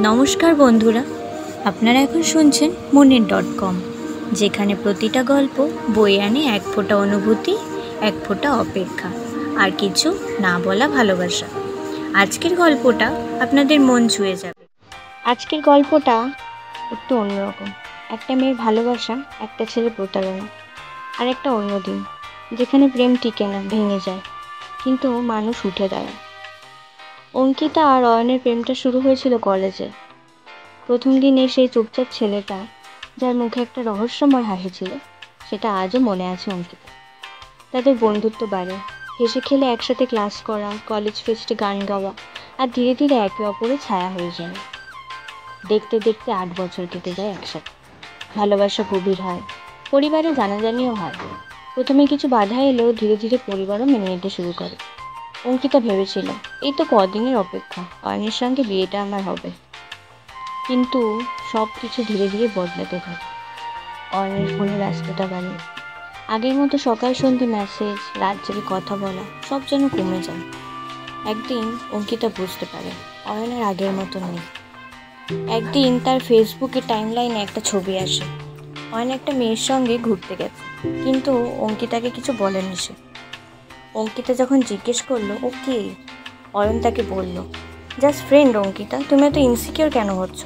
নমস্কার বন্ধুরা, আপনারা এখন শুনছেন মনের.com, যেখানে প্রতিটা গল্প বয়ে আনে এক ফোঁটা অনুভূতি, এক ফোঁটা অপেক্ষা, আর কিছু না বলা ভালোবাসা। আজকের গল্পটা আপনাদের মন ছুঁয়ে যাবে। আজকের গল্পটা একটু অন্যরকম। একটা মেয়ের ভালোবাসা, একটা ছেলে প্রতারণা, আর একটা অন্য দিন যেখানে প্রেম টিকে না, ভেঙে যায়, কিন্তু মানুষ উঠে দাঁড়ায়। অঙ্কিতা আর অয়নের প্রেমটা শুরু হয়েছিল কলেজে। প্রথম দিনে সেই চুপচাপ ছেলেটা, যার মুখে একটা রহস্যময় হাসি ছিল, সেটা আজও মনে আছে অঙ্কিতা। তাদের বন্ধুত্ব বাড়ে, হেসে খেলে একসাথে ক্লাস করা, কলেজ ফেস্টে গান গাওয়া, আর ধীরে ধীরে একে অপরের ছায়া হয়ে যায়। দেখতে দেখতে 8 বছর কেটে যায় একসাথে। ভালোবাসা গভীর হয়, পরিবারে জানাজানিও হয়। প্রথমে কিছু বাধা এলেও ধীরে ধীরে পরিবারও মেনে নিতে শুরু করে। অঙ্কিতা ভেবেছিল, এই তো কদিনের অপেক্ষা, অয়নের সঙ্গে বিয়েটা আমার হবে। কিন্তু সব কিছু ধীরে ধীরে বদলাতে থাকে। অয়নের ফোনে ব্যস্ততা বাড়ে, আগের মতো সকাল সন্ধ্যে মেসেজ, রাত জেগে কথা বলা সব যেন কমে যায়। একদিন অঙ্কিতা বুঝতে পারে অয়নের আগের মতো নেই। একদিন তার ফেসবুকে টাইমলাইনে একটা ছবি আসে, অয়ন একটা মেয়ের সঙ্গে ঘুরতে গেছে, কিন্তু অঙ্কিতাকে কিছু বলেনি সে। অঙ্কিতা যখন জিজ্ঞেস করলো ও কে, অয়ন তাকে বলল, জাস্ট ফ্রেন্ড। অঙ্কিতা, তুমি এত ইনসিকিউর কেন হচ্ছ?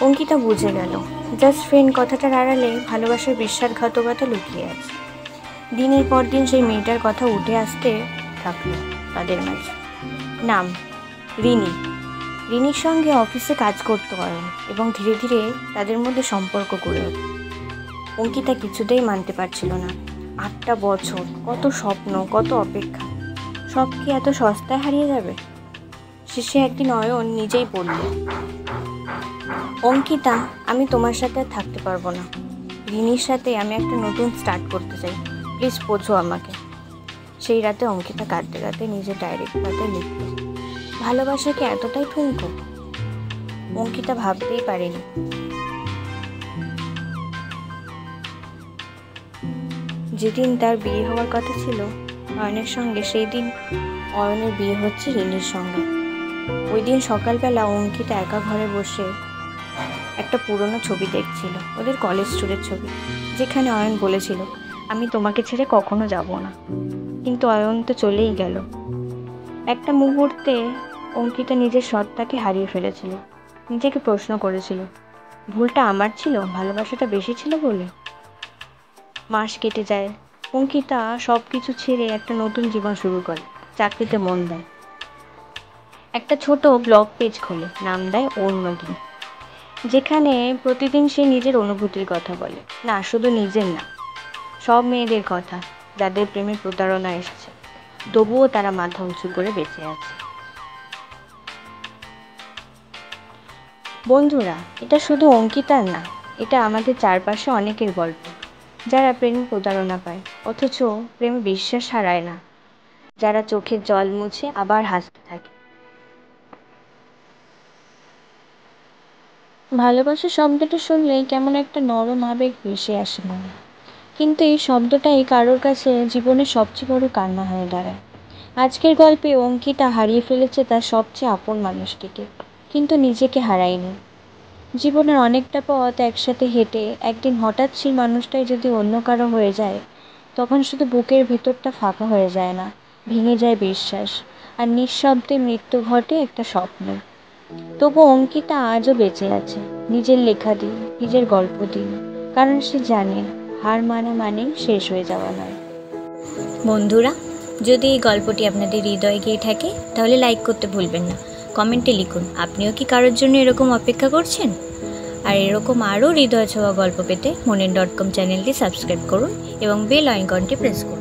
অঙ্কিতা বুঝে গেল, জাস্ট ফ্রেন্ড কথাটার আড়ালে ভালোবাসার বিশ্বাসঘাতকতা লুকিয়ে আছে। দিনের পর দিন সেই মেয়েটার কথা উঠে আসতে থাকলো তাদের মাঝে। নাম রিনি। রিনির সঙ্গে অফিসে কাজ করতে পারেন এবং ধীরে ধীরে তাদের মধ্যে সম্পর্ক গড়ে ওঠে। অঙ্কিতা কিছুতেই মানতে পারছিল না। 8টা বছর, কত স্বপ্ন, কত অপেক্ষা, সব কি এত সস্তায় হারিয়ে যাবে? শেষে একদিন অয়ন নিজেই বলল, অঙ্কিতা, আমি তোমার সাথে আর থাকতে পারবো না। রিনির সাথে আমি একটা নতুন স্টার্ট করতে চাই, প্লিজ বোঝো আমাকে। সেই রাতে অঙ্কিতা কাঁদতে কাঁদতে নিজের ডায়েরি খাতায় লিখল, ভালোবাসাকে এতটাই ঠুনকো? অঙ্কিতা ভাবতেই পারেনি যেদিন তার বিয়ে হওয়ার কথা ছিল অয়নের সঙ্গে, সেই দিন অয়নের বিয়ে হচ্ছে রিনির সঙ্গে। ওই দিন সকালবেলা অঙ্কিতা একা ঘরে বসে একটা পুরনো ছবি দেখছিল, ওদের কলেজ ট্যুরের ছবি, যেখানে অয়ন বলেছিল, আমি তোমাকে ছেড়ে কখনো যাব না। কিন্তু অয়ন তো চলেই গেল। একটা মুহূর্তে অঙ্কিতা নিজের সত্তাকে হারিয়ে ফেলেছিল। নিজেকে প্রশ্ন করেছিল, ভুলটা আমার ছিল, ভালোবাসাটা বেশি ছিল বলে? মাস কেটে যায়, অঙ্কিতা সব কিছু ছেড়ে একটা নতুন জীবন শুরু করে। চাকরিতে মন দেয়, একটা ছোট ব্লগ পেজ খোলে, নাম দেয় অন্যদিন, যেখানে প্রতিদিন সে নিজের অনুভূতির কথা বলে। না, শুধু নিজের না, সব মেয়েদের কথা যাদের প্রেমে প্রতারণা এসেছে, তবুও তারা মাথা উঁচু করে বেঁচে আছে। বন্ধুরা, এটা শুধু অঙ্কিতার না, এটা আমাদের চারপাশে অনেকের গল্প, যারা প্রেমে প্রতারণা পায় অথচ প্রেমে বিশ্বাস হারায় না, যারা চোখের জল মুছে আবার হাসতে থাকে। ভালোবাসা শব্দটা শুনলেই কেমন একটা নরম আবেগ ভেসে আসে মনে, কিন্তু এই শব্দটাই কারোর কাছে জীবনের সবচেয়ে বড় কান্না হয়ে দাঁড়ায়। আজকের গল্পে অঙ্কিতা হারিয়ে ফেলেছে তার সবচেয়ে আপন মানুষটিকে, কিন্তু নিজেকে হারায়নি। জীবনের অনেকটা পথ একসাথে হেঁটে একদিন হঠাৎ সেই মানুষটাই যদি অন্য কারো হয়ে যায়, তখন শুধু বুকের ভেতরটা ফাঁকা হয়ে যায় না, ভেঙে যায় বিশ্বাস, আর নিঃশব্দে মৃত্যু ঘটে একটা স্বপ্ন। তবু অঙ্কিতা আজও বেঁচে আছে, নিজের লেখা দিয়ে, নিজের গল্প দিয়ে, কারণ সে জানে হার মানা মানেই শেষ হয়ে যাওয়া নয়। বন্ধুরা, যদি এই গল্পটি আপনাদের হৃদয়ে গিয়ে থাকে, তাহলে লাইক করতে ভুলবেন না। কমেন্টে লিখুন, আপনিও কি কারোর জন্য এরকম অপেক্ষা করছেন? আর এরকম আরও হৃদয় ছোঁয়া গল্প পেতে মনের.com চ্যানেলটি সাবস্ক্রাইব করুন এবং বেল আইকনটি প্রেস করুন।